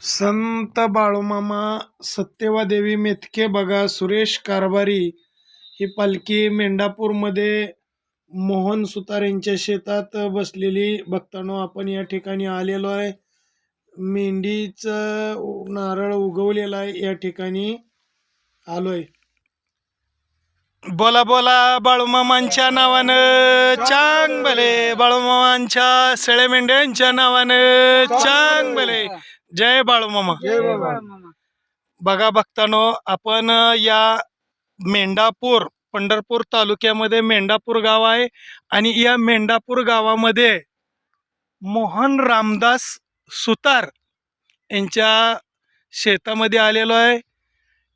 संत बाळूमामा सत्यवादेवी मेतके बघा सुरेश कारभारी ही पालखी मेंढापूरमध्ये मोहन सुतार यांच्या शेतात बसलेली बघताना आपण या ठिकाणी आलेलो आहे. मेंढीचं नारळ उगवलेला आहे, या ठिकाणी आलोय. बोला बोला बाळूमामांच्या नावानं चांग भले, बाळूमामांच्या शेळ्या मेंढ्यांच्या नावानं चांग भले. जय बाळूमामा. बघा बघतानो आपण या मेंढापूर पंढरपूर तालुक्यामध्ये मेंढापूर गाव आहे आणि या मेंढापूर गावामध्ये मोहन रामदास सुतार यांच्या शेतामध्ये आलेलो आहे.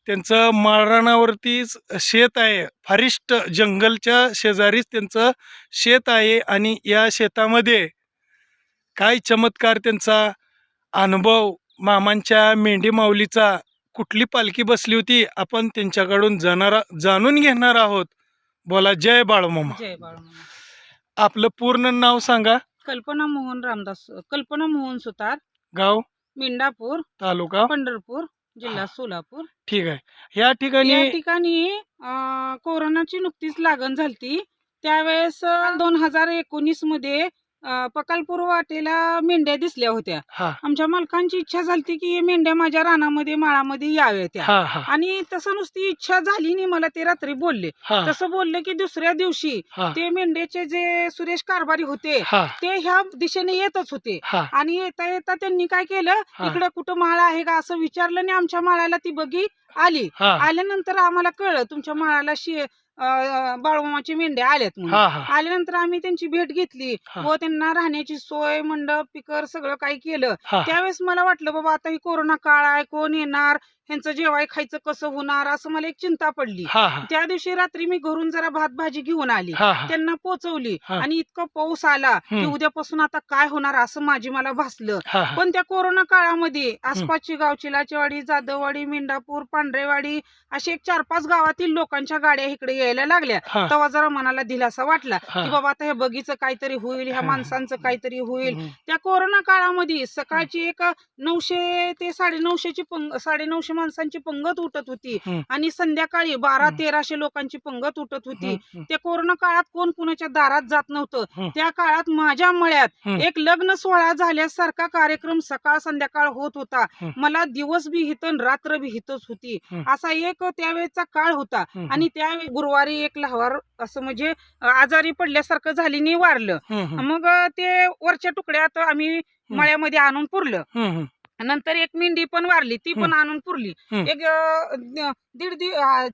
त्यांचं माळरानावरतीच शेत आहे, फारिस्ट जंगलच्या शेजारीच त्यांचं शेत आहे आणि या शेतामध्ये काय चमत्कार त्यांचा अनुभव, मामांच्या मेंढी माऊलीचा कुठली पालखी बसली होती आपण त्यांच्याकडून जाणून घेणार आहोत. बोला जय बाळूमामा. जय बाळूमामा. आपलं पूर्ण नाव सांगा. कल्पना मोहन सुतार, गाव मेंढापूर, तालुका पंढरपूर, जिल्हा सोलापूर. ठीक आहे. या ठिकाणी कोरोनाची नुकतीच लागण झालती. त्यावेळेस 2019 मध्ये पकालपूर वाटेला मेंढ्या दिसल्या होत्या. आमच्या मालकांची इच्छा झाली की मेंढ्या माझ्या रानामध्ये माळामध्ये याव्या त्या, आणि तसं नुसती इच्छा झाली नाही, मला ते रात्री बोलले. तसं बोलले की दुसऱ्या दिवशी ते मेंढ्याचे जे सुरेश कारभारी होते ते ह्या दिशेने येतच होते आणि येता येता त्यांनी काय केलं, इकडे कुठं माळ आहे का असं विचारलं आणि आमच्या माळाला ती बघी आली. आल्यानंतर आम्हाला कळलं तुमच्या माळाला बाळूमामाची मेंढ्या आल्यात म्हणून. आल्यानंतर आम्ही त्यांची भेट घेतली व त्यांना राहण्याची सोय, मंडप, पिकर सगळं काही केलं. त्यावेळेस मला वाटलं बाबा आता ही कोरोना काळ आहे, कोण येणार, ह्यांचं जेवाय खायचं कसं होणार, असं मला एक चिंता पडली. त्या दिवशी रात्री मी घरून जरा भात भाजी घेऊन आली, त्यांना पोचवली आणि इतकं पाऊस आला की उद्यापासून आता काय होणार असं मला भासलं. पण त्या कोरोना काळामध्ये आसपासची गावची लाचेवाडी, जाधववाडी, मेंढापूर, पांढरेवाडी अशी एक 4-5 गावातील लोकांच्या गाड्या इकडे यायला लागल्या. तेव्हा जरा मनाला दिलासा वाटला की बाबा आता ह्या बगीचं काहीतरी होईल, ह्या माणसांचं काहीतरी होईल. त्या कोरोना काळामध्ये सकाळची एक 900 ते 950 माणसांची पंगत उठत होती आणि संध्याकाळी 1200-1300 लोकांची पंगत उठत होती. त्या कोरोना काळात कोण कुणाच्या दारात जात नव्हतं. त्या काळात माझ्या मळ्यात एक लग्न सोहळा झाल्यासारखा कार्यक्रम सकाळ संध्याकाळ होत होता. मला दिवस बी हितन रात्र बी हितच होती. असा एक त्यावेळेचा काळ होता आणि त्यावेळी गुरुवारी एक लहावार असं म्हणजे आजारी पडल्यासारखं झाली नाही, वारलं. मग ते वरच्या तुकड्यात आम्ही मळ्यामध्ये आणून पुरलं. नंतर एक मेंढी पण वारली, ती पण आणून पुरली. एक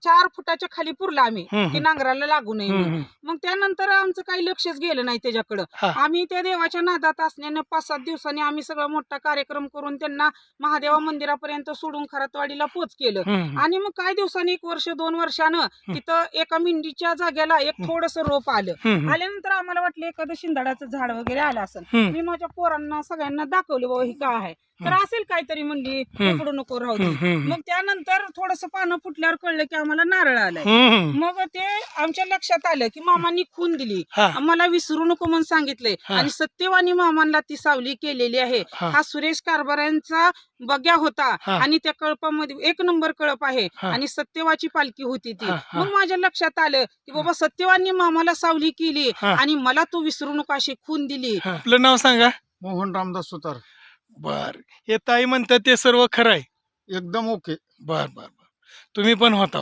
4 फुटाच्या खाली पुरला आम्ही, की नांगराला लागू नये म्हणून. मग त्यानंतर आमचं काही लक्षच गेलं नाही त्याच्याकडं. आम्ही त्या देवाच्या नादात असल्यानं 5-7 दिवसांनी आम्ही सगळा मोठा कार्यक्रम करून त्यांना महादेवा मंदिरापर्यंत सोडून खरातवाडीला पोच केलं. आणि मग काही दिवसांनी 1 वर्ष 2 वर्षानं तिथं एका मेंढीच्या जागेला एक थोडस रोप आलं. आल्यानंतर आम्हाला वाटलं एखादं शिंदाडाचं झाड वगैरे आलं असेल. मी माझ्या पोरांना सगळ्यांना दाखवलं बाबा ही काय आहे, तर असेल काहीतरी म्हणली, पकडू नको राहू दे. मग त्यानंतर थोडस पानं फुटल्यावर कळलं की आम्हाला नारळ आलाय. मग ते आमच्या लक्षात आलं की मामांनी खून दिली, मला विसरू नको म्हणून सांगितलंय आणि सत्यवानी मामांना ती सावली केलेली आहे. हा सुरेश कारभाऱ्यांचा बग्या होता आणि त्या कळपामध्ये 1 नंबर कळप आहे आणि सत्यवाची पालखी होती ती. मग माझ्या लक्षात आलं की बाबा सत्यवानी मामाला सावली केली आणि मला तू विसरू नको अशी खून दिली. आपलं नाव सांगा. मोहन रामदास सुतार. बर, हे ताई म्हणतात ते सर्व खरं आहे? एकदम ओके. बर बर बर. तुम्ही पण होता?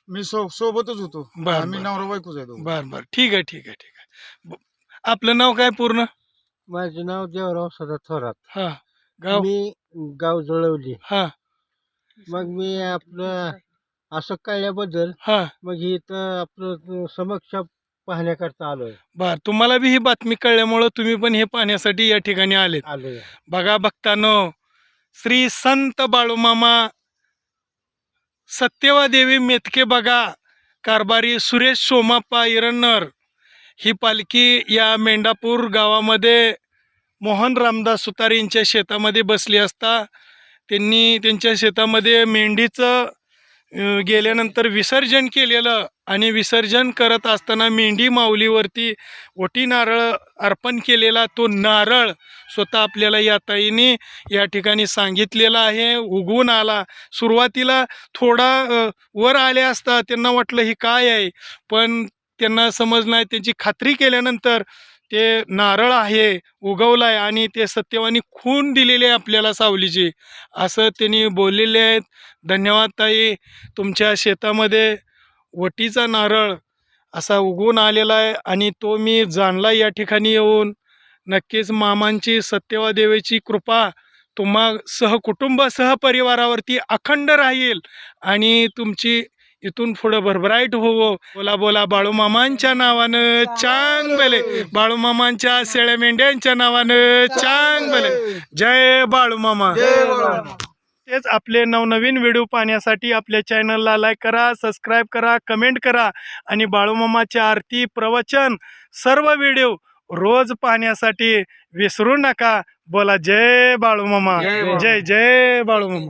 मी सोबतच होतो. आम्ही नवरा बायकोच आहे. बर बर, ठीक आहे ठीक आहे ठीक आहे. आपलं नाव काय पूर्ण? माझे नाव देवराव सदा थोरात. गाव? मी गाव जळवली. मग मी आपलं असं कळल्याबद्दल मग इथं आपलं समक्ष पाहण्याकरता आलोय. बर, तुम्हाला बी ही बातमी कळल्यामुळं तुम्ही पण हे पाहण्यासाठी या ठिकाणी आलोय. बघा बघतानो श्री संत बाळूमामा सत्यवादेवी मेतके बघा कारभारी सुरेश सोमाप्पा इरन्नर ही पालखी या मेंढापूर गावामध्ये मोहन रामदास सुतार यांच्या शेतामध्ये बसली असता त्यांनी त्यांच्या शेतामध्ये मेंढीचं गेल्यानंतर विसर्जन केलेलं आणि विसर्जन करत असताना मेंढी माऊलीवरती ओटी नारळ अर्पण केलेला तो नारळ स्वतः आपल्याला या ताईने या ठिकाणी सांगितलेलं आहे. उगवून आला. सुरुवातीला थोडा वर आले असता त्यांना वाटलं ही काय आहे, पण त्यांना समज नाही. त्यांची खात्री केल्यानंतर ते नारळ आहे उगवला आहे आणि ते सत्यवानी खून दिलेले आहे आपल्याला सावलीची, असं त्यांनी बोललेले आहेत. धन्यवाद ताई. तुमच्या शेतामध्ये वटीचा नारळ असा उगवून आलेला आहे आणि तो मी जाणला या ठिकाणी येऊन. नक्कीच मामांची सत्यवादेवीची कृपा तुम्हा सहकुटुंब सहपरिवारावरती अखंड राहील आणि तुमची इथून पुढं भरभराट होवो. बोला बोला बाळूमामांच्या नावानं चांग भले, बाळूमामांच्या शेळ्या मेंढ्यांच्या नावानं चांग भले. जय बाळूमामा. तेच आपले नवनवीन व्हिडिओ पाहण्यासाठी आपल्या चॅनलला लाईक करा, सबस्क्राईब करा, कमेंट करा आणि बाळूमामाच्या आरती प्रवचन सर्व व्हिडिओ रोज पाहण्यासाठी विसरू नका. बोला जय बाळूमामा. जय जय बाळूमामा.